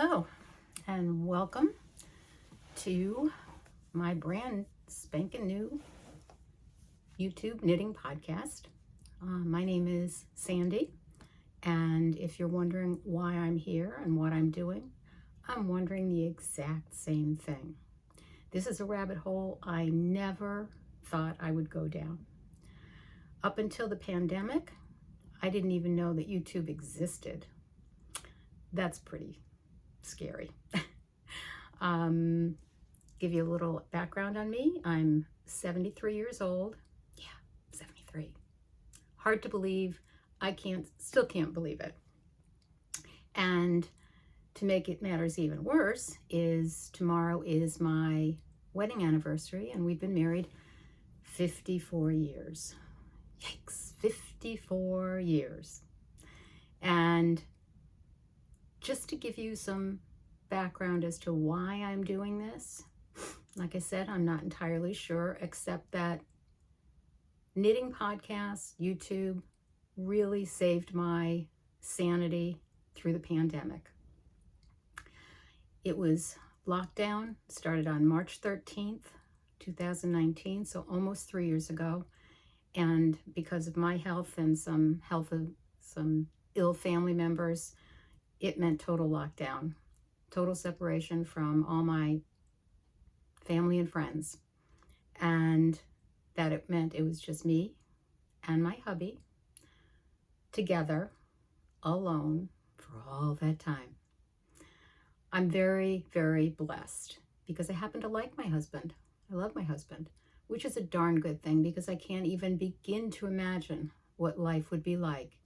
Hello, and welcome to my brand spanking new YouTube knitting podcast. My name is Sandy, and if you're wondering why I'm here and what I'm doing, I'm wondering the exact same thing. This is a rabbit hole I never thought I would go down. Up until the pandemic, I didn't even know that YouTube existed. That's pretty scary. Give you a little background on me. I'm 73 years old. Yeah, 73. Hard to believe. I still can't believe it. And to make it matters even worse is tomorrow is my wedding anniversary, and we've been married 54 years. Yikes, 54 years. And just to give you some background as to why I'm doing this, like I said, I'm not entirely sure, except that knitting podcasts, YouTube, really saved my sanity through the pandemic. It was lockdown, started on March 13th, 2019, so almost 3 years ago. And because of my health and some ill family members, it meant total lockdown, total separation from all my family and friends. And that it meant it was just me and my hubby together, alone, for all that time. I'm very, very blessed because I happen to like my husband. I love my husband, which is a darn good thing because I can't even begin to imagine what life would be like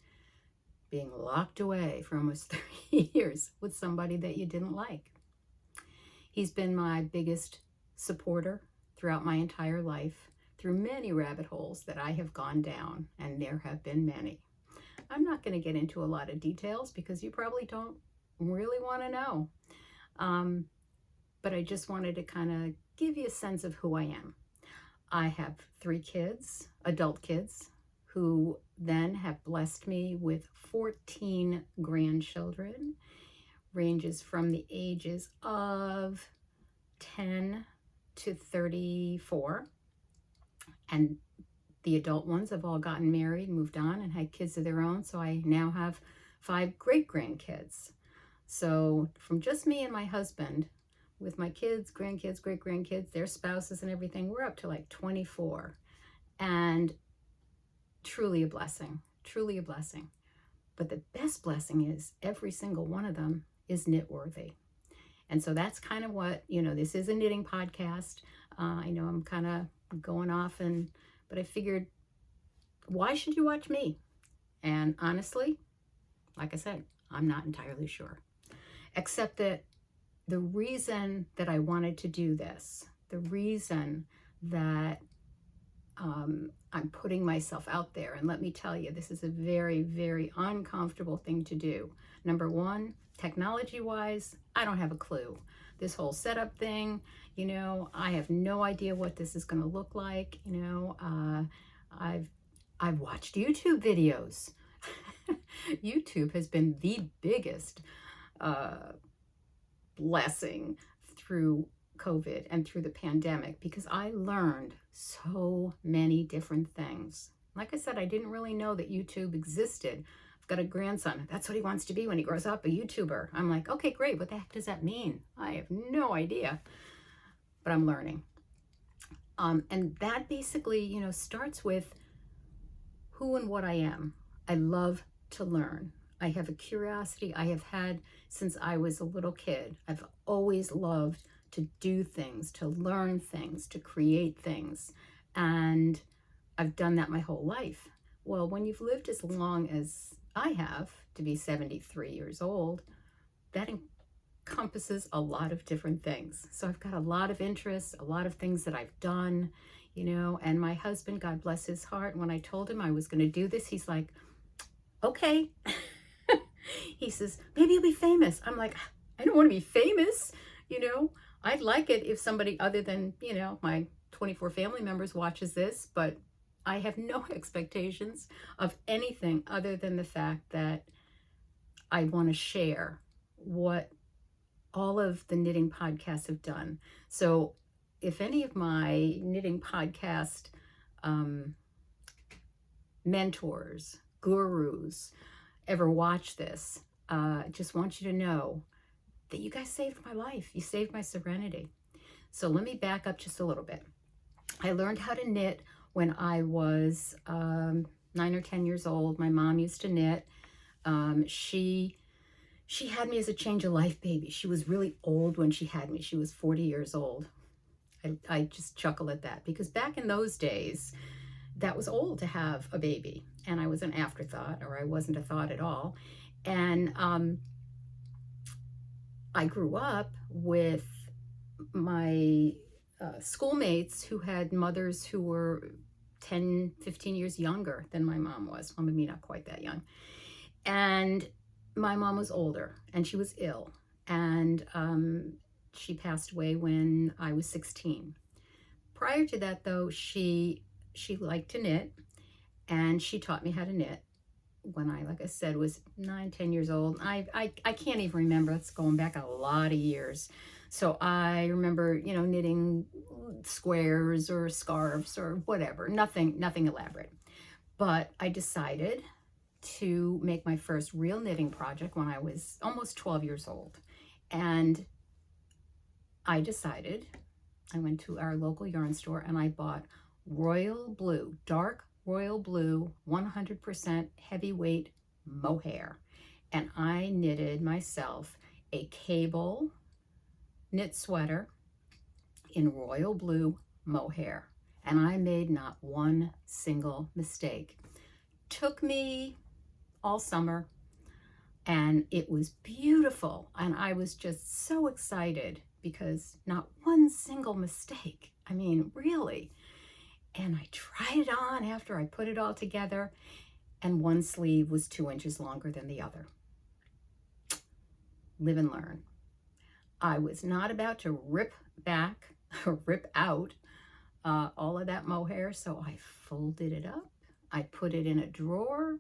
being locked away for almost 30 years with somebody that you didn't like. He's been my biggest supporter throughout my entire life, through many rabbit holes that I have gone down, and there have been many. I'm not going to get into a lot of details because you probably don't really want to know. But I just wanted to kind of give you a sense of who I am. I have 3 kids, adult kids, who then have blessed me with 14 grandchildren, ranges from the ages of 10 to 34. And the adult ones have all gotten married, moved on, and had kids of their own. So I now have 5 great-grandkids. So from just me and my husband, with my kids, grandkids, great-grandkids, their spouses and everything, we're up to like 24. And truly a blessing, truly a blessing. But the best blessing is every single one of them is knit-worthy. And so that's kind of what, this is a knitting podcast. I know I'm kind of going off, but I figured, why should you watch me? And honestly, like I said, I'm not entirely sure. Except that the reason that I wanted to do this, the reason that I'm putting myself out there, and let me tell you, this is a very, very uncomfortable thing to do. Number one, technology-wise, I don't have a clue. This whole setup thing, I have no idea what this is going to look like. I've watched YouTube videos. YouTube has been the biggest blessing through COVID and through the pandemic because I learned so many different things. Like I said, I didn't really know that YouTube existed. I've got a grandson. That's what he wants to be when he grows up, a YouTuber. I'm like, okay, great. What the heck does that mean? I have no idea, but I'm learning. And that basically, starts with who and what I am. I love to learn. I have a curiosity I have had since I was a little kid. I've always loved to do things, to learn things, to create things. And I've done that my whole life. Well, when you've lived as long as I have, to be 73 years old, that encompasses a lot of different things. So I've got a lot of interests, a lot of things that I've done, and my husband, God bless his heart, when I told him I was going to do this, he's like, okay. He says, maybe you'll be famous. I'm like, I don't want to be famous. I'd like it if somebody other than, my 24 family members watches this, but I have no expectations of anything other than the fact that I want to share what all of the knitting podcasts have done. So if any of my knitting podcast mentors, gurus ever watch this, I just want you to know that you guys saved my life. You saved my serenity. So let me back up just a little bit. I learned how to knit when I was 9 or 10 years old. My mom used to knit. She had me as a change of life baby. She was really old when she had me. She was 40 years old. I just chuckle at that because back in those days, that was old to have a baby. And I was an afterthought, or I wasn't a thought at all. And I grew up with my schoolmates who had mothers who were 10, 15 years younger than my mom was. Well, maybe not quite that young. And my mom was older and she was ill. And she passed away when I was 16. Prior to that, though, she liked to knit, and she taught me how to knit when I, like I said, was 9, 10 years old. I can't even remember. It's going back a lot of years. So I remember, knitting squares or scarves or whatever, nothing elaborate. But I decided to make my first real knitting project when I was almost 12 years old. And I went to our local yarn store and I bought royal blue, dark royal blue, 100% heavyweight mohair. And I knitted myself a cable knit sweater in royal blue mohair. And I made not one single mistake. Took me all summer and it was beautiful. And I was just so excited because not one single mistake. I mean, really. And I tried it on after I put it all together, and one sleeve was 2 inches longer than the other. Live and learn. I was not about to rip back or rip out all of that mohair, so I folded it up. I put it in a drawer.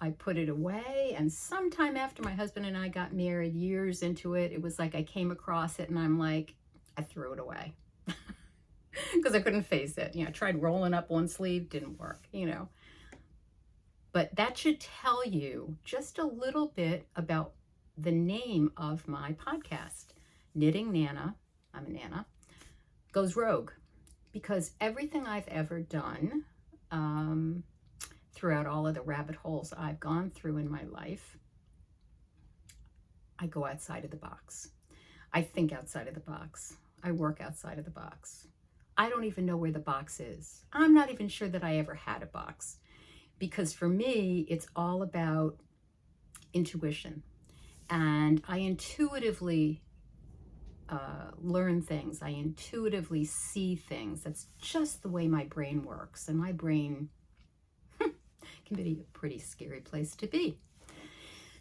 I put it away, and sometime after my husband and I got married, years into it, it was like I came across it and I'm like, I threw it away. Because I couldn't face it. I tried rolling up one sleeve, didn't work, But that should tell you just a little bit about the name of my podcast. Knitting Nana, I'm a Nana, goes rogue. Because everything I've ever done, throughout all of the rabbit holes I've gone through in my life, I go outside of the box. I think outside of the box. I work outside of the box. I don't even know where the box is. I'm not even sure that I ever had a box, because for me, it's all about intuition. And I intuitively learn things. I intuitively see things. That's just the way my brain works. And my brain can be a pretty scary place to be.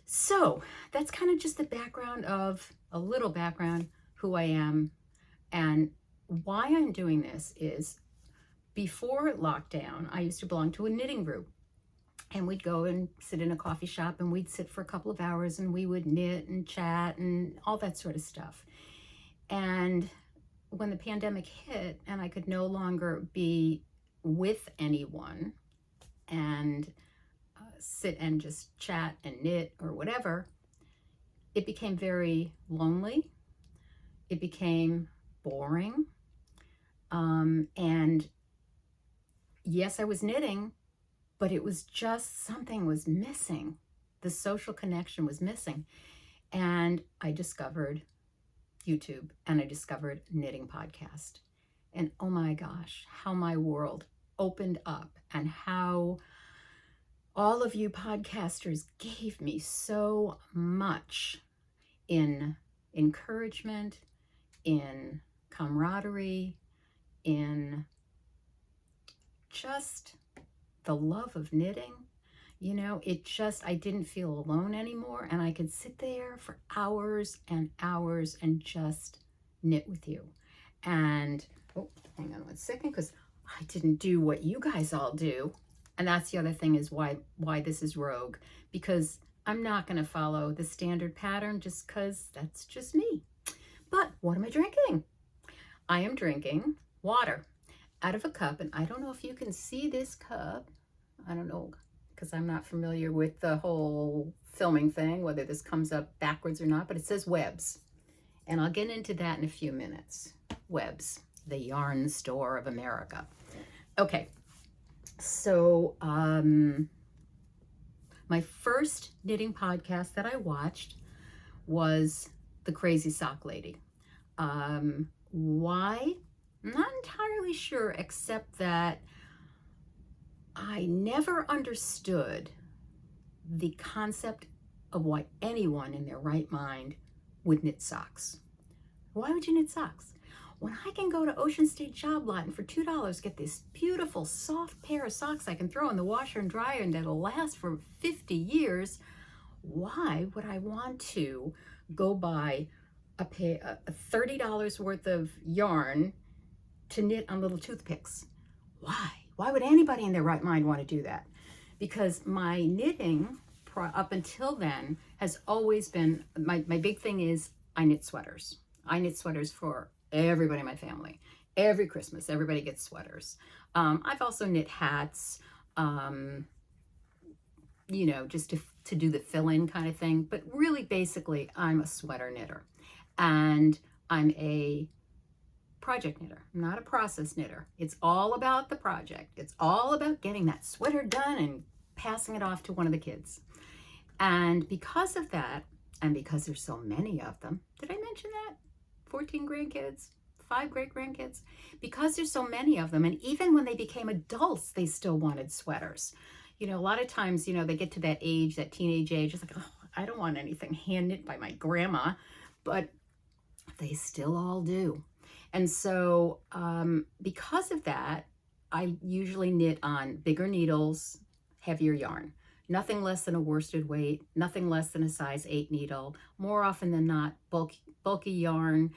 So that's kind of just the background of, a little background, who I am. And why I'm doing this is, before lockdown, I used to belong to a knitting group, and we'd go and sit in a coffee shop and we'd sit for a couple of hours and we would knit and chat and all that sort of stuff. And when the pandemic hit and I could no longer be with anyone and sit and just chat and knit or whatever, it became very lonely. It became boring. And yes, I was knitting, but it was just, something was missing. The social connection was missing. And I discovered YouTube and I discovered Knitting Podcast. And oh my gosh, how my world opened up, and how all of you podcasters gave me so much in encouragement, in camaraderie, in just the love of knitting. I didn't feel alone anymore, and I could sit there for hours and hours and just knit with you. And, oh, hang on one second, because I didn't do what you guys all do. And that's the other thing, is why this is rogue, because I'm not going to follow the standard pattern just because that's just me. But what am I drinking? I am drinking water out of a cup, and I don't know if you can see this cup. I don't know, because I'm not familiar with the whole filming thing, whether this comes up backwards or not, but it says Webb's. And I'll get into that in a few minutes. Webb's, the yarn store of America. Okay, so my first knitting podcast that I watched was The Crazy Sock Lady. Why? I'm not entirely sure, except that I never understood the concept of why anyone in their right mind would knit socks. Why would you knit socks? When I can go to Ocean State Job Lot and for $2 get this beautiful soft pair of socks I can throw in the washer and dryer and that'll last for 50 years, why would I want to go buy a $30 worth of yarn to knit on little toothpicks? Why? Why would anybody in their right mind want to do that? Because my knitting up until then has always been, my big thing is I knit sweaters. I knit sweaters for everybody in my family. Every Christmas, everybody gets sweaters. I've also knit hats, you know, just to do the fill-in kind of thing. But really, basically, I'm a sweater knitter. And I'm a project knitter, not a process knitter. It's all about the project. It's all about getting that sweater done and passing it off to one of the kids. And because of that, and because there's so many of them, did I mention that? 14 grandkids, 5 great-grandkids. Because there's so many of them, and even when they became adults, they still wanted sweaters. You know, a lot of times, you know, they get to that age, that teenage age, it's like, oh, I don't want anything hand-knit by my grandma. But they still all do. And so because of that, I usually knit on bigger needles, heavier yarn. Nothing less than a worsted weight, nothing less than a size 8 needle. More often than not, bulky yarn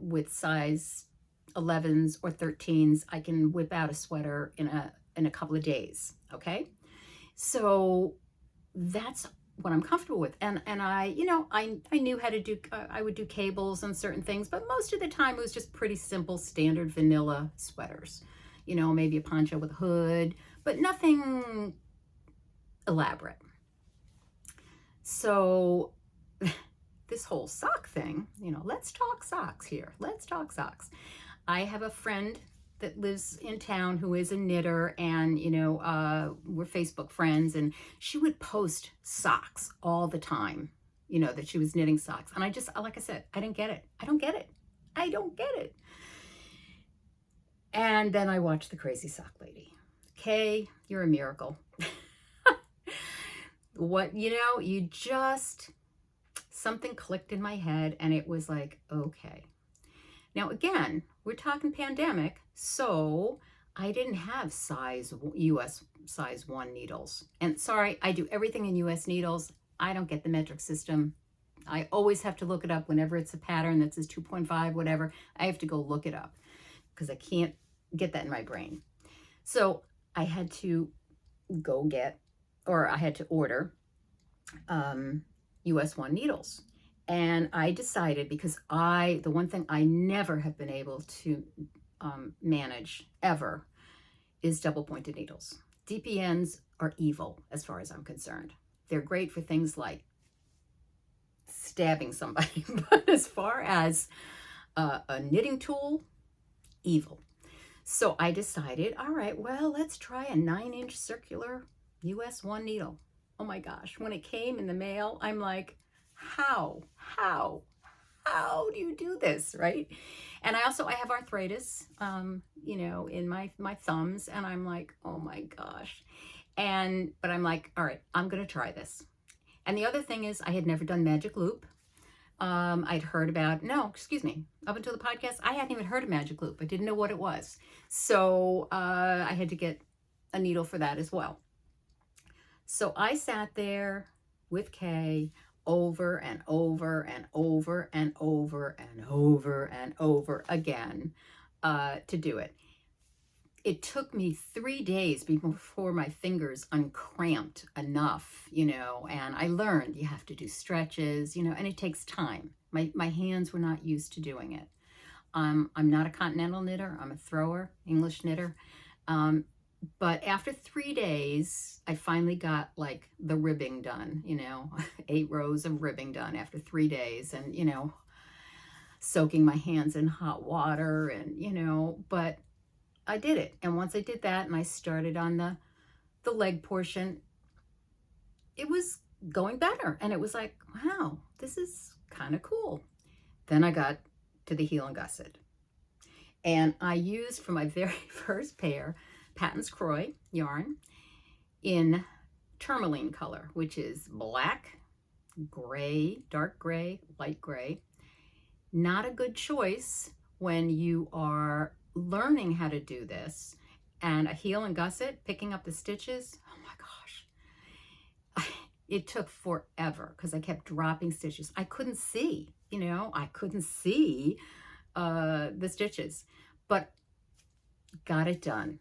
with size 11s or 13s. I can whip out a sweater in a couple of days, okay? So that's what I'm comfortable with. And I, you know, I knew how to do, I would do cables and certain things, but most of the time it was just pretty simple, standard vanilla sweaters. You know, maybe a poncho with a hood, but nothing elaborate. So this whole sock thing, you know, let's talk socks here. Let's talk socks. I have a friend that lives in town who is a knitter, and you know, we're Facebook friends, and she would post socks all the time, you know, that she was knitting socks. And I just, like I said, I didn't get it. I don't get it. I don't get it. And then I watched The Crazy Sock Lady. Kay, you're a miracle. What, you know, you just, something clicked in my head and it was like, okay. Now, again, we're talking pandemic, so I didn't have US size 1 needles. And sorry, I do everything in US needles. I don't get the metric system. I always have to look it up whenever it's a pattern that says 2.5, whatever. I have to go look it up because I can't get that in my brain. So I had to go get, or I had to order US 1 needles. And I decided, because the one thing I never have been able to manage ever is double pointed needles. DPNs are evil as far as I'm concerned. They're great for things like stabbing somebody, but as far as a knitting tool, evil. So I decided, all right, well, let's try a 9-inch circular US 1 needle. Oh my gosh, when it came in the mail, I'm like, how do you do this, right? And I have arthritis, you know, in my thumbs, and I'm like, oh my gosh. But I'm like, all right, I'm gonna try this. And the other thing is, I had never done Magic Loop. I'd heard about, up until the podcast, I hadn't even heard of Magic Loop. I didn't know what it was. So I had to get a needle for that as well. So I sat there with Kay over and over and over and over and over and over again to do it. It took me 3 days before my fingers uncramped enough, you know, and I learned you have to do stretches, you know, and it takes time. My hands were not used to doing it. I'm not a continental knitter. I'm a thrower, English knitter. But after 3 days, I finally got like the ribbing done, 8 rows of ribbing done after 3 days, and, soaking my hands in hot water, and, but I did it. And once I did that and I started on the leg portion, it was going better. And it was like, wow, this is kind of cool. Then I got to the heel and gusset. And I used for my very first pair, Patons Kroy yarn in tourmaline color, which is black, gray, dark gray, light gray. Not a good choice when you are learning how to do this. And a heel and gusset, picking up the stitches, oh my gosh. It took forever because I kept dropping stitches. I couldn't see, I couldn't see the stitches, but got it done.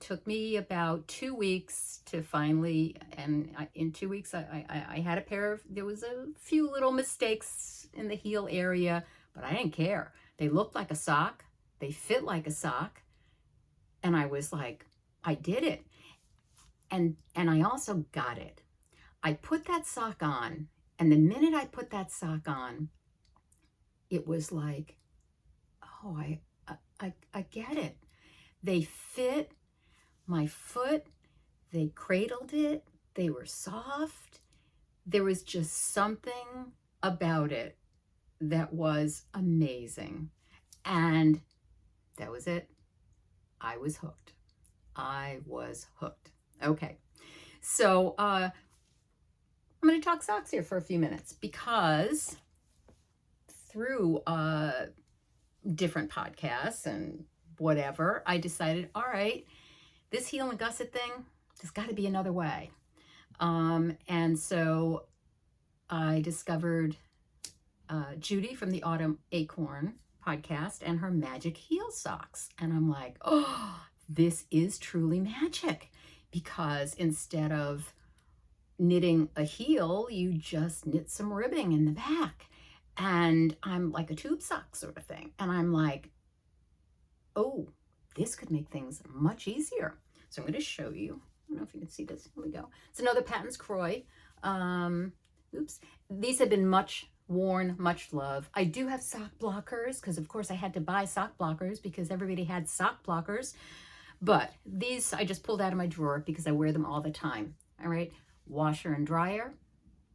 Took me about 2 weeks to finally, and in 2 weeks, I had a pair of, there was a few little mistakes in the heel area, but I didn't care. They looked like a sock. They fit like a sock. And I was like, I did it. And I also got it. I put that sock on, and the minute I put that sock on, it was like, oh, I get it. They fit my foot. They cradled it. They were soft. There was just something about it that was amazing. And that was it. I was hooked. Okay. So, I'm going to talk socks here for a few minutes because through different podcasts and whatever, I decided, all right, this heel and gusset thing, there's got to be another way. And so I discovered Judy from the Autumn Acorn podcast and her magic heel socks. And I'm like, oh, this is truly magic, because instead of knitting a heel, you just knit some ribbing in the back. And I'm like a tube sock sort of thing. And I'm like, oh, this could make things much easier. So I'm going to show you. I don't know if you can see this. Here we go. It's another Patons Kroy. Oops. These have been much worn, much loved. I do have sock blockers because, of course, I had to buy sock blockers because everybody had sock blockers. But these I just pulled out of my drawer because I wear them all the time. All right. Washer and dryer.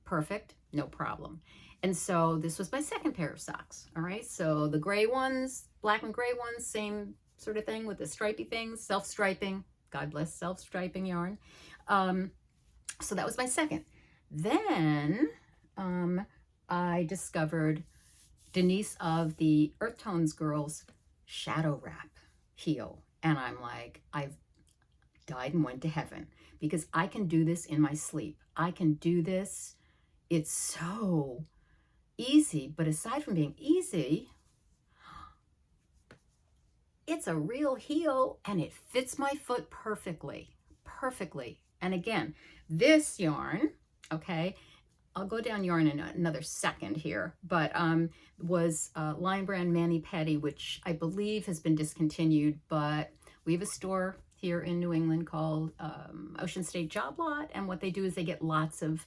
Perfect. No problem. And so this was my second pair of socks. All right. So the gray ones, black and gray ones, same sort of thing with the stripy things, self-striping. God bless self-striping yarn. So that was my second. Then I discovered Denise of the Earth Tones Girls Shadow Wrap heel. And I'm like, I've died and went to heaven because I can do this in my sleep. I can do this. It's so easy. But aside from being easy, it's a real heel and it fits my foot perfectly. And again, this yarn, okay, I'll go down yarn in another second here, but was Lion Brand Mani Pedi, which I believe has been discontinued, but we have a store here in New England called Ocean State Job Lot, and what they do is they get lots of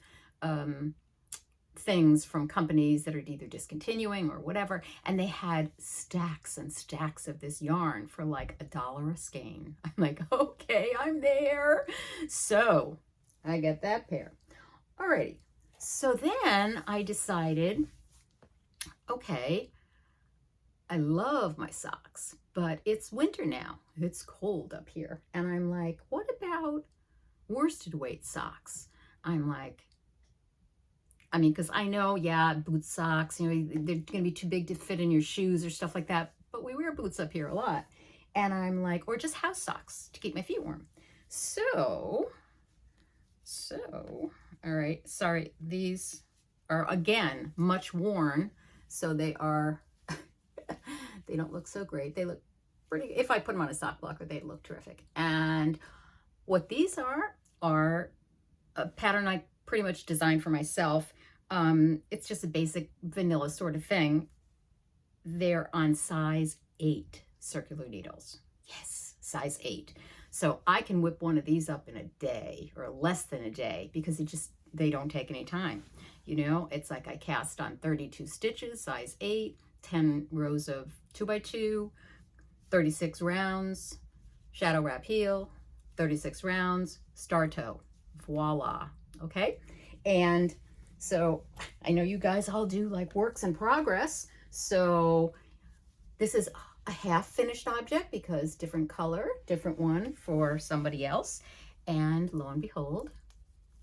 things from companies that are either discontinuing or whatever, and they had stacks and stacks of this yarn for like $1 a skein. I'm like, okay, I'm there. So I get that pair. Alrighty. So then I decided, okay, I love my socks, but it's winter now. It's cold up here. And I'm like, what about worsted weight socks? I'm like, I mean, because I know, yeah, boot socks, they're going to be too big to fit in your shoes or stuff like that. But we wear boots up here a lot. And I'm like, or just house socks to keep my feet warm. So, all right, sorry, these are, again, much worn. So they are, they don't look so great. They look pretty, if I put them on a sock blocker, they'd look terrific. And what these are a pattern I pretty much designed for myself. It's just a basic vanilla sort of thing. They're on size 8 circular needles. Yes, size 8. So I can whip one of these up in a day or less than a day because they don't take any time. You know, it's like I cast on 32 stitches, size 8, 10 rows of 2x2, 36 rounds, shadow wrap heel, 36 rounds, star toe. Voila. Okay. And so I know you guys all do like works in progress. So this is a half finished object because different color, different one for somebody else. And lo and behold,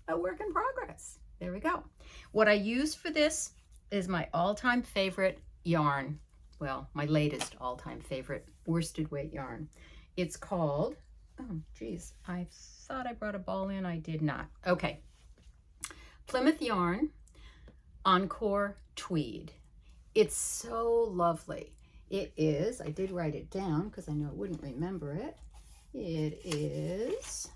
a work in progress. There we go. What I use for this is my all-time favorite yarn. Well, my latest all-time favorite worsted weight yarn. It's called, oh geez, I thought I brought a ball in. I did not. Okay. Plymouth Yarn Encore Tweed. It's so lovely. It is, I did write it down because I know I wouldn't remember it. It is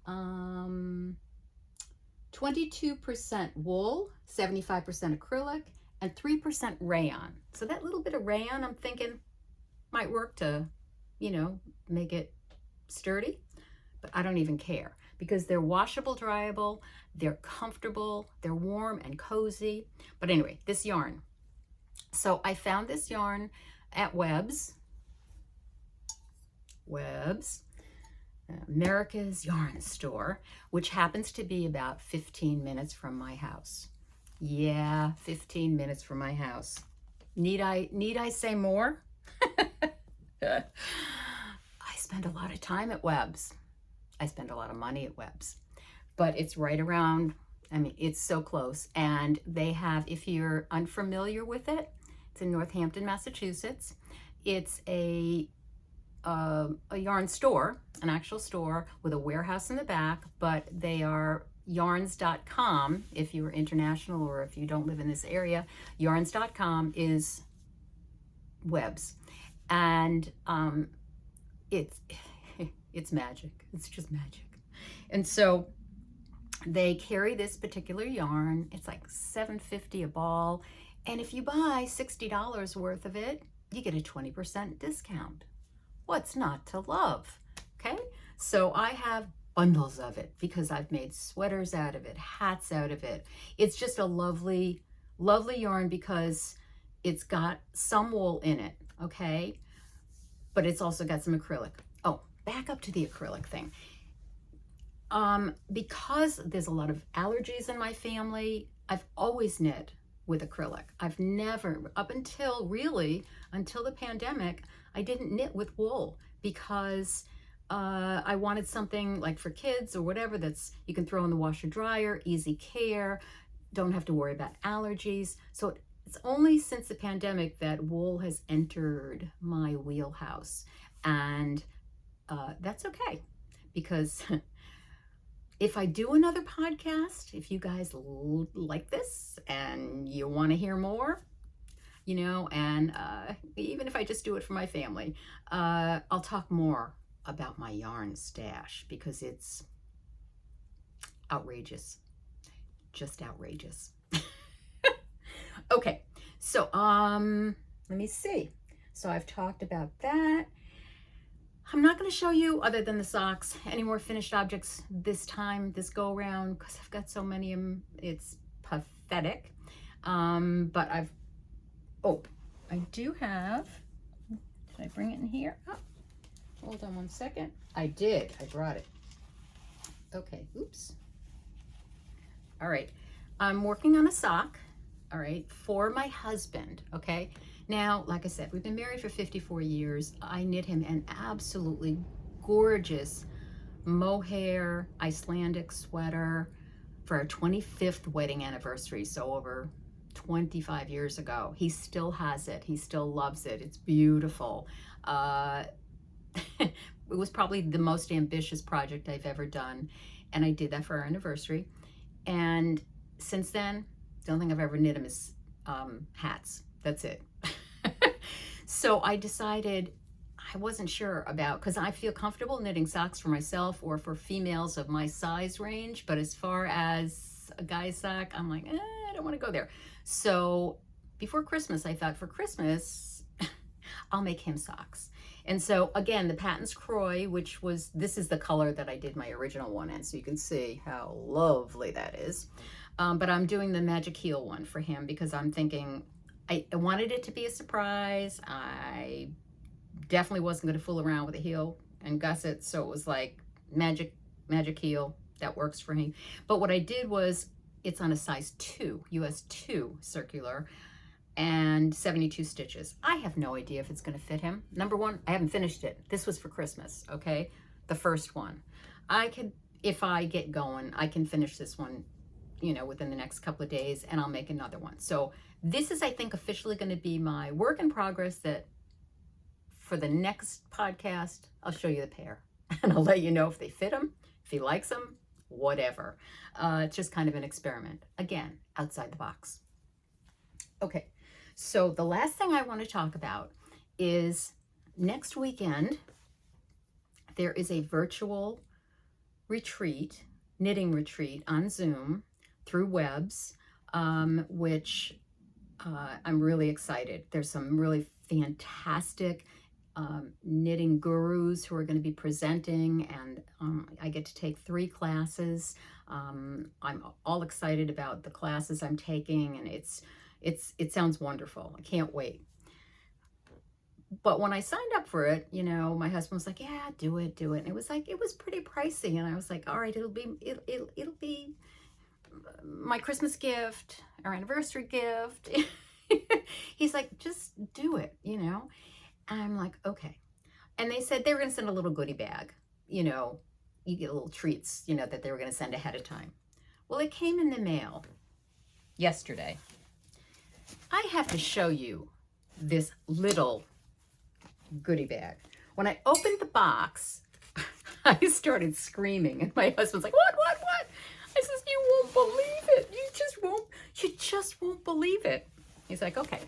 22% wool, 75% acrylic, and 3% rayon. So that little bit of rayon, I'm thinking, might work to, you know, make it sturdy, but I don't even care because they're washable, dryable, they're comfortable, they're warm and cozy. But anyway, this yarn. So I found this yarn at Webb's, America's Yarn Store, which happens to be about 15 minutes from my house. Yeah, 15 minutes from my house. Need I say more? I spend a lot of time at Webb's. I spend a lot of money at Webb's, but it's right around, I mean, it's so close. And they have, if you're unfamiliar with it, it's in Northampton, Massachusetts. It's a yarn store, an actual store with a warehouse in the back, but they are yarns.com. If you're international or if you don't live in this area, yarns.com is Webb's. And it's magic. It's just magic. And so they carry this particular yarn. It's like $7.50 a ball. And if you buy $60 worth of it, you get a 20% discount. What's not to love? Okay. So I have bundles of it because I've made sweaters out of it, hats out of it. It's just a lovely, lovely yarn because it's got some wool in it. Okay. But it's also got some acrylic. Oh, back up to the acrylic thing. Because there's a lot of allergies in my family, I've always knit with acrylic. I've never, up until the pandemic, I didn't knit with wool because I wanted something like for kids or whatever that's you can throw in the washer dryer, easy care, don't have to worry about allergies. So it's only since the pandemic that wool has entered my wheelhouse. And that's okay because if I do another podcast, if you guys like this and you want to hear more, you know, and even if I just do it for my family, I'll talk more about my yarn stash because it's outrageous, just outrageous. Okay, so let me see. So I've talked about that. I'm not going to show you, other than the socks, any more finished objects this go around, because I've got so many of them. It's pathetic. But I do have, did I bring it in here? Oh, hold on one second. I did. I brought it. Okay, oops. All right. I'm working on a sock, all right, for my husband, okay? Now, like I said, we've been married for 54 years. I knit him an absolutely gorgeous mohair Icelandic sweater for our 25th wedding anniversary, so over 25 years ago. He still has it. He still loves it. It's beautiful. It was probably the most ambitious project I've ever done, and I did that for our anniversary. And since then, the only thing I've ever knit him is hats. That's it. So I decided, I wasn't sure about, because I feel comfortable knitting socks for myself or for females of my size range, but as far as a guy's sock. I'm like, I don't want to go there. So before Christmas, I thought for Christmas, I'll make him socks. And so again, the Patons Kroy, which was, this is the color that I did my original one in, so you can see how lovely that is. But I'm doing the Magic Heel one for him because I'm thinking, I wanted it to be a surprise. I definitely wasn't going to fool around with a heel and gusset, so it was like magic heel, that works for me. But what I did was, it's on a size 2, US 2 circular, and 72 stitches. I have no idea if it's going to fit him. Number one, I haven't finished it. This was for Christmas, okay? The first one. I could, if I get going, I can finish this one, you know, within the next couple of days, and I'll make another one. So this is, I think, officially going to be my work in progress, that for the next podcast, I'll show you the pair and I'll let you know if they fit him, if he likes them, whatever. It's just kind of an experiment. Again, outside the box. Okay, so the last thing I want to talk about is next weekend, there is a virtual retreat, knitting retreat on Zoom through Webs, which I'm really excited. There's some really fantastic knitting gurus who are going to be presenting, and I get to take 3 classes. I'm all excited about the classes I'm taking, and it sounds wonderful. I can't wait. But when I signed up for it, you know, my husband was like, yeah, do it. And it was like, it was pretty pricey. And I was like, all right, it'll be my Christmas gift, our anniversary gift. He's like, just do it, you know? And I'm like, okay. And they said they were going to send a little goodie bag, you know, you get little treats, you know, that they were going to send ahead of time. Well, it came in the mail yesterday. I have to show you this little goodie bag. When I opened the box, I started screaming, and my husband's like, what? I says, you won't believe it. You just won't believe it. He's like, okay.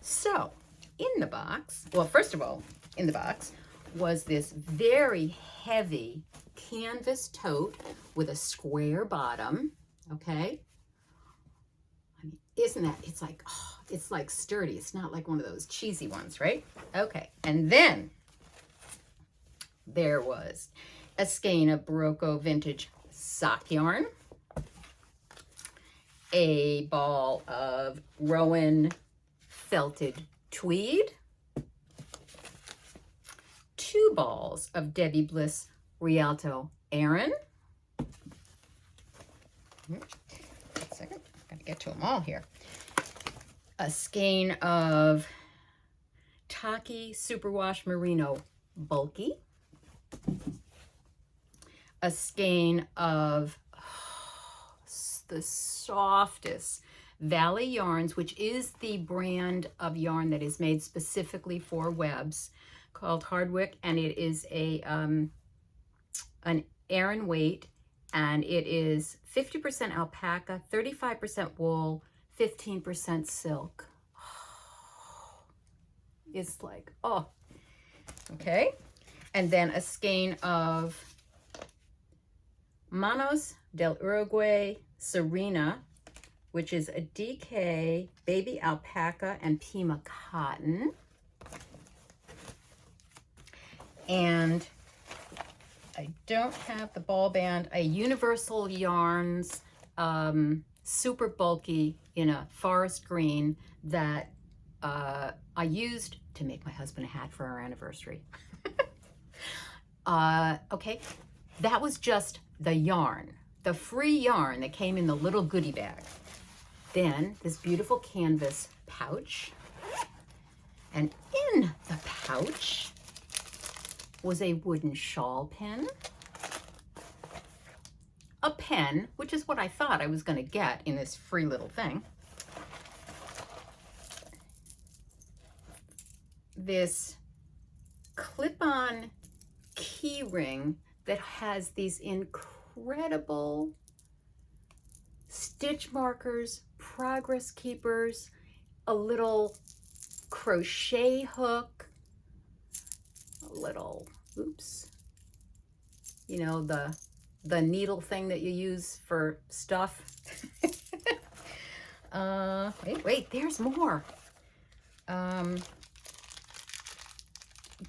So in the box, well, first of all, in the box was this very heavy canvas tote with a square bottom, okay? I mean, isn't that, it's like, oh, it's like sturdy. It's not like one of those cheesy ones, right? Okay, and then there was a skein of Barocco vintage sock yarn, a ball of Rowan felted tweed, 2 balls of Debbie Bliss Rialto Aran. Wait a second, gotta get to them all here. A skein of Taki Superwash Merino Bulky, a skein of the softest Valley Yarns, which is the brand of yarn that is made specifically for Webs, called Hardwick, and it is a an Aran weight, and it is 50% alpaca, 35% wool, 15% silk. It's like, oh, okay. And then a skein of Manos del Uruguay Serena, which is a DK baby alpaca and Pima cotton. And I don't have the ball band, a Universal Yarns super bulky in a forest green that I used to make my husband a hat for our anniversary. Okay, that was just the yarn, the free yarn that came in the little goodie bag. Then this beautiful canvas pouch, and in the pouch was a wooden shawl pin, a pen, which is what I thought I was going to get in this free little thing, this clip-on key ring that has these incredible stitch markers, progress keepers, a little crochet hook, a little, oops, you know, the needle thing that you use for stuff, Wait, there's more.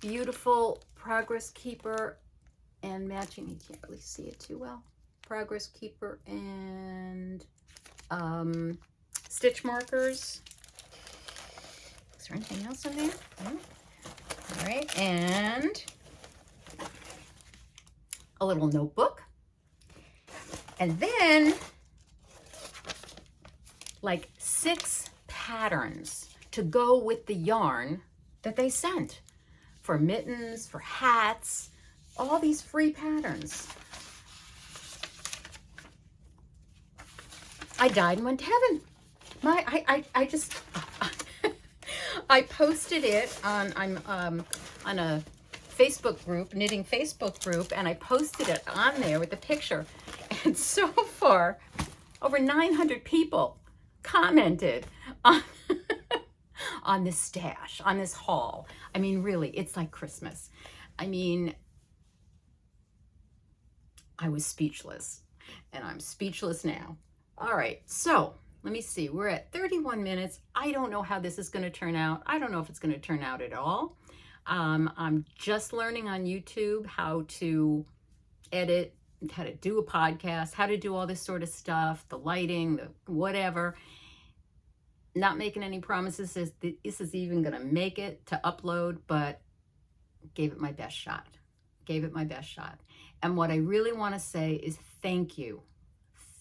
Beautiful Progress Keeper and matching, you can't really see it too well. Progress Keeper and stitch markers. Is there anything else in there? No? All right, and a little notebook. And then like 6 patterns to go with the yarn that they sent for mittens, for hats, all these free patterns. I died and went to heaven. I just I posted it on on a Facebook group, knitting Facebook group, and I posted it on there with the picture. And so far, over 900 people commented on on this stash, on this haul. I mean, really, it's like Christmas. I mean, I was speechless, and I'm speechless now. All right, so let me see. We're at 31 minutes. I don't know how this is going to turn out. I don't know if it's going to turn out at all. I'm just learning on YouTube how to edit, how to do a podcast, how to do all this sort of stuff, the lighting, the whatever. Not making any promises as this is even going to make it to upload, but gave it my best shot. Gave it my best shot. And what I really want to say is thank you.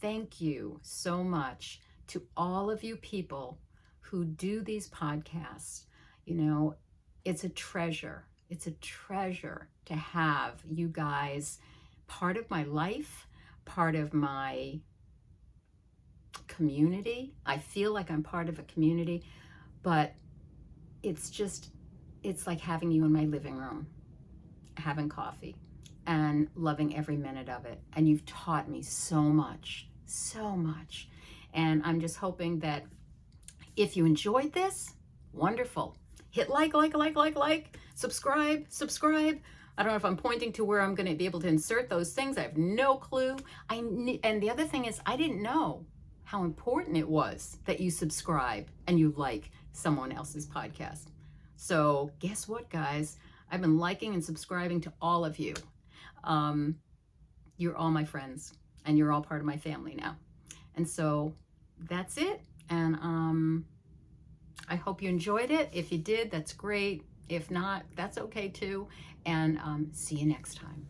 Thank you so much to all of you people who do these podcasts. You know, it's a treasure. It's a treasure to have you guys part of my life, part of my community. I feel like I'm part of a community, but it's like having you in my living room, having coffee and loving every minute of it. And you've taught me so much, so much. And I'm just hoping that if you enjoyed this, wonderful. Hit like, subscribe. I don't know if I'm pointing to where I'm going to be able to insert those things. I have no clue. And the other thing is, I didn't know how important it was that you subscribe and you like someone else's podcast. So guess what, guys? I've been liking and subscribing to all of you. You're all my friends and you're all part of my family now. And so that's it. And I hope you enjoyed it. If you did, that's great. If not, that's okay too. And see you next time.